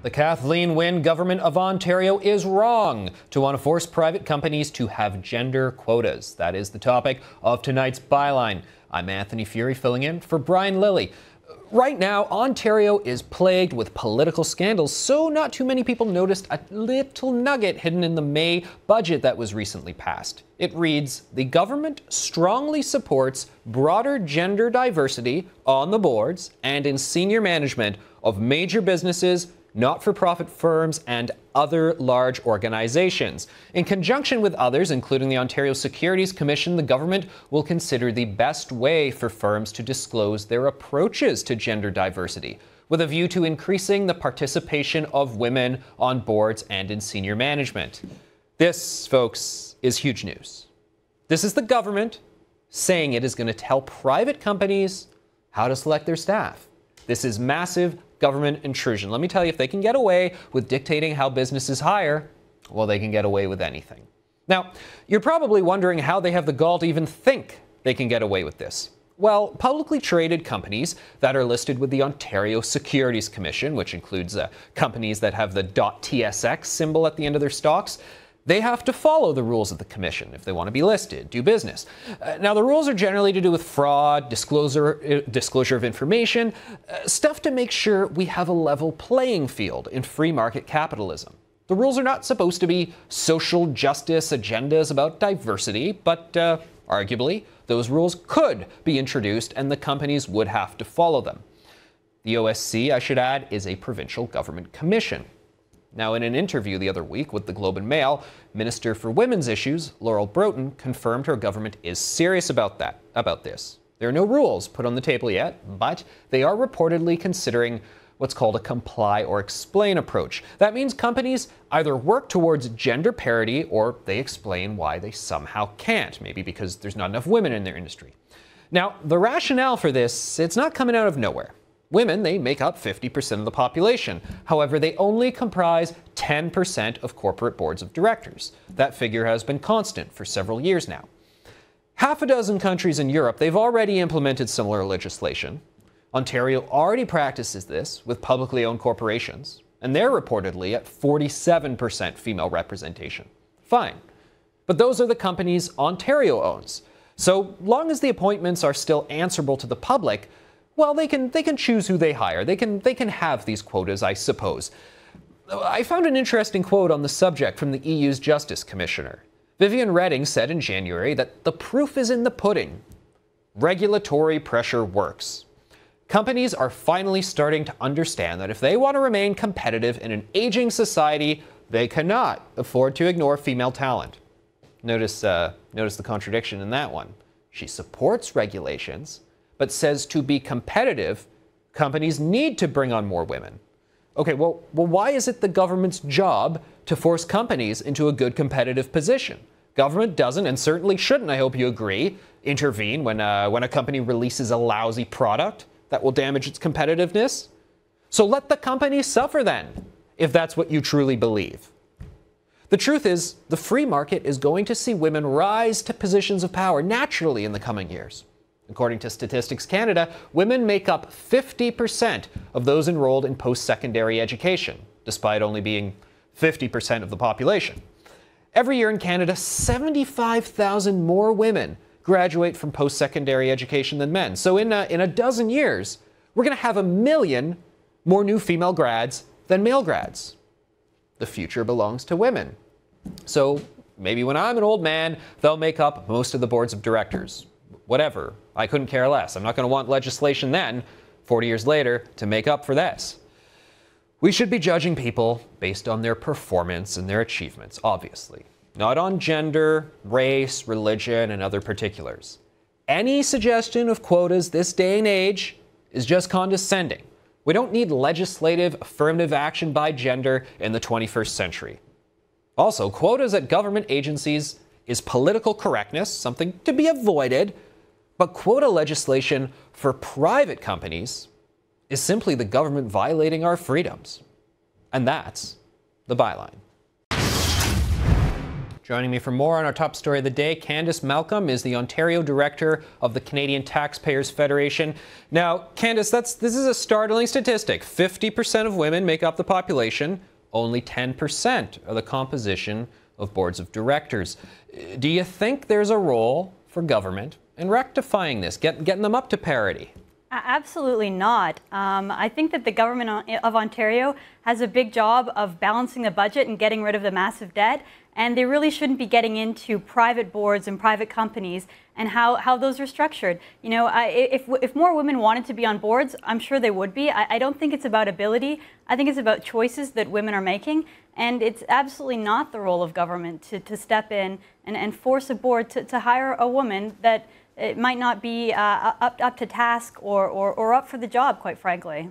The Kathleen Wynne government of Ontario is wrong to want to force private companies to have gender quotas. That is the topic of tonight's Byline. I'm Anthony Fury, filling in for Brian Lilly. Right now, Ontario is plagued with political scandals, so not too many people noticed a little nugget hidden in the May budget that was recently passed. It reads, the government strongly supports broader gender diversity on the boards and in senior management of major businesses, not-for-profit firms, and other large organizations. In conjunction with others, including the Ontario Securities Commission, the government will consider the best way for firms to disclose their approaches to gender diversity, with a view to increasing the participation of women on boards and in senior management. This, folks, is huge news. This is the government saying it is going to tell private companies how to select their staff. This is massive government intrusion. Let me tell you, if they can get away with dictating how businesses hire, well, they can get away with anything. Now, you're probably wondering how they have the gall to even think they can get away with this. Well, publicly traded companies that are listed with the Ontario Securities Commission, which includes companies that have the .tsx symbol at the end of their stocks, they have to follow the rules of the commission if they want to be listed, do business. Now, the rules are generally to do with fraud, disclosure of information, stuff to make sure we have a level playing field in free market capitalism. The rules are not supposed to be social justice agendas about diversity, but arguably, those rules could be introduced and the companies would have to follow them. The OSC, I should add, is a provincial government commission. Now, in an interview the other week with the Globe and Mail, Minister for Women's Issues, Laurel Broughton, confirmed her government is serious about this. There are no rules put on the table yet, but they are reportedly considering what's called a comply or explain approach. That means companies either work towards gender parity or they explain why they somehow can't, maybe because there's not enough women in their industry. Now, the rationale for this, it's not coming out of nowhere. Women, they make up 50% of the population. However, they only comprise 10% of corporate boards of directors. That figure has been constant for several years now. Half a dozen countries in Europe, they've already implemented similar legislation. Ontario already practices this with publicly owned corporations, and they're reportedly at 47% female representation. Fine. But those are the companies Ontario owns. So long as the appointments are still answerable to the public, well, they can choose who they hire. They can have these quotas, I suppose. I found an interesting quote on the subject from the EU's Justice Commissioner. Viviane Reding said in January that the proof is in the pudding. Regulatory pressure works. Companies are finally starting to understand that if they want to remain competitive in an aging society, they cannot afford to ignore female talent. Notice the contradiction in that one. She supports regulations, but says to be competitive, companies need to bring on more women. Okay, well, why is it the government's job to force companies into a good competitive position? Government doesn't, and certainly shouldn't, I hope you agree, intervene when a company releases a lousy product that will damage its competitiveness. So let the company suffer then, if that's what you truly believe. The truth is, the free market is going to see women rise to positions of power naturally in the coming years. According to Statistics Canada, women make up 50% of those enrolled in post-secondary education, despite only being 50% of the population. Every year in Canada, 75,000 more women graduate from post-secondary education than men. So in a dozen years, we're going to have 1 million more new female grads than male grads. The future belongs to women. So maybe when I'm an old man, they'll make up most of the boards of directors. Whatever. I couldn't care less. I'm not going to want legislation then, 40 years later, to make up for this. We should be judging people based on their performance and their achievements, obviously. Not on gender, race, religion, and other particulars. Any suggestion of quotas this day and age is just condescending. We don't need legislative affirmative action by gender in the 21st century. Also, quotas at government agencies is political correctness, something to be avoided. But quota legislation for private companies is simply the government violating our freedoms. And that's the Byline. Joining me for more on our top story of the day, Candice Malcolm is the Ontario Director of the Canadian Taxpayers Federation. Now, Candice, this is a startling statistic. 50% of women make up the population, only 10% are the composition of boards of directors. Do you think there's a role for government in rectifying this, getting them up to parity? Absolutely not. I think that the government of Ontario has a big job of balancing the budget and getting rid of the massive debt, and they really shouldn't be getting into private boards and private companies and how those are structured. You know, if more women wanted to be on boards, I'm sure they would be. I don't think it's about ability. I think it's about choices that women are making, and it's absolutely not the role of government to step in and force a board to hire a woman that it might not be up to task or up for the job, quite frankly.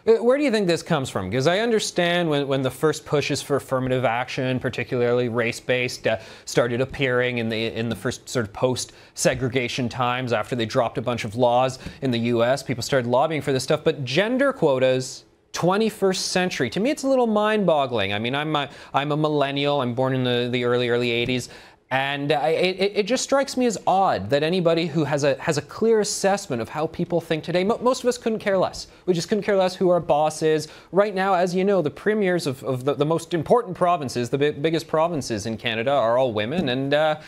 Where do you think this comes from? Because I understand when the first pushes for affirmative action, particularly race-based, started appearing in the first sort of post-segregation times after they dropped a bunch of laws in the U.S. People started lobbying for this stuff. But gender quotas, 21st century, to me it's a little mind-boggling. I mean, I'm a millennial. I'm born in the early 80s. And it just strikes me as odd that anybody who has a clear assessment of how people think today, most of us couldn't care less. We just couldn't care less who our boss is. Right now, as you know, the premiers of the most important provinces, the biggest provinces in Canada, are all women, and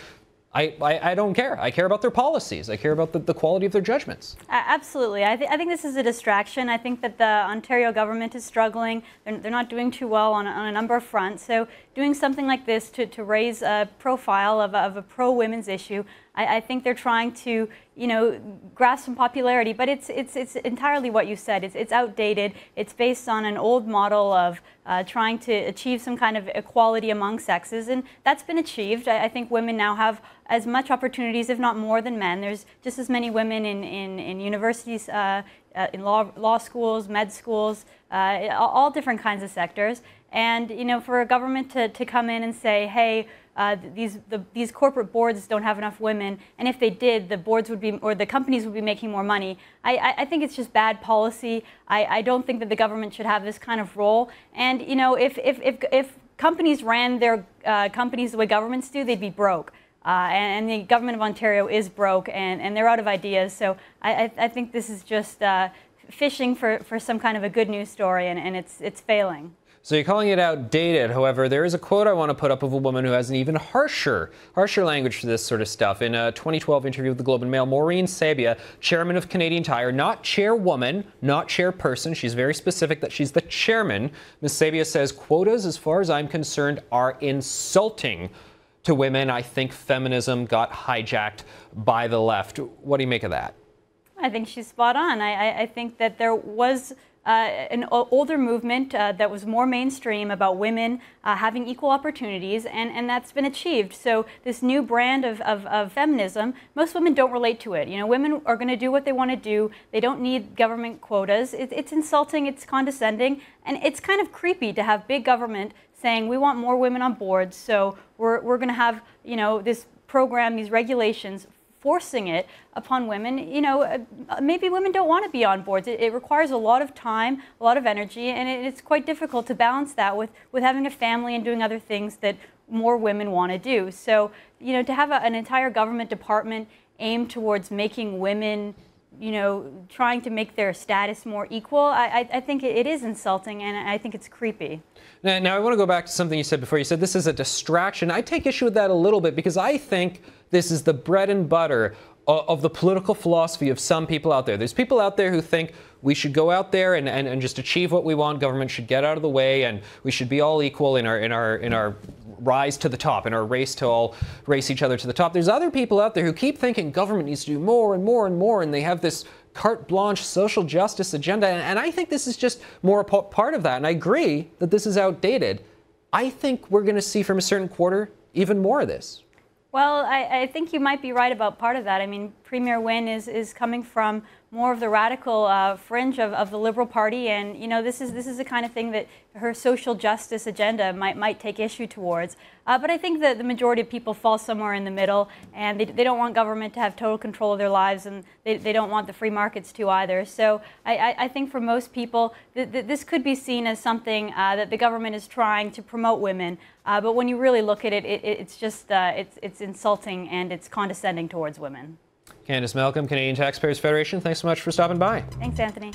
I don't care. I care about their policies. I care about the quality of their judgments. Absolutely. I think this is a distraction. I think that the Ontario government is struggling. They're not doing too well on a number of fronts. So doing something like this to raise a profile of a pro-women's issue, I think they're trying to, you know, grasp some popularity, but it's entirely what you said. It's outdated. It's based on an old model of trying to achieve some kind of equality among sexes, and that's been achieved. I think women now have as much opportunities, if not more, than men. There's just as many women in universities, in law schools, med schools, all different kinds of sectors. And you know, for a government to come in and say, hey, these corporate boards don't have enough women, and if they did, the boards would be, or the companies would be making more money. I think it's just bad policy. I don't think that the government should have this kind of role. And you know, if companies ran their companies the way governments do, they'd be broke. And the government of Ontario is broke, and they're out of ideas. So I think this is just fishing for some kind of a good news story, and it's failing. So you're calling it outdated. However, there is a quote I want to put up of a woman who has an even harsher language for this sort of stuff. In a 2012 interview with the Globe and Mail, Maureen Sabia, chairman of Canadian Tire, not chairwoman, not chairperson, she's very specific that she's the chairman. Ms. Sabia says, quotas, as far as I'm concerned, are insulting to women. I think feminism got hijacked by the left. What do you make of that? I think she's spot on. I think that there was an older movement that was more mainstream about women having equal opportunities, and that's been achieved. So this new brand of feminism, most women don't relate to it. You know, women are going to do what they want to do. They don't need government quotas. It's insulting, it's condescending, and it's kind of creepy to have big government saying we want more women on boards, so we're going to have, you know, this program, these regulations, forcing it upon women. You know, maybe women don't want to be on boards. It requires a lot of time, a lot of energy, and it's quite difficult to balance that with having a family and doing other things that more women want to do. So, you know, to have an entire government department aimed towards making women, you know, trying to make their status more equal, I think it is insulting, and I think it's creepy. Now I want to go back to something you said before. You said this is a distraction. I take issue with that a little bit because I think this is the bread and butter of the political philosophy of some people out there. There's people out there who think we should go out there and just achieve what we want. Government should get out of the way, and we should be all equal in our rise to the top, in our race to all race each other to the top. There's other people out there who keep thinking government needs to do more and more and more, and they have this carte blanche social justice agenda, and I think this is just more a part of that, and I agree that this is outdated. I think we're going to see from a certain quarter even more of this. Well, I think you might be right about part of that. I mean, Premier Wynne is coming from more of the radical fringe of the Liberal Party, and this is the kind of thing that her social justice agenda might take issue towards. But I think that the majority of people fall somewhere in the middle, and they don't want government to have total control of their lives, and they don't want the free markets to either. So I think for most people, this could be seen as something that the government is trying to promote women. But when you really look at it, it's just it's insulting and it's condescending towards women. Candice Malcolm, Canadian Taxpayers Federation, thanks so much for stopping by. Thanks, Anthony.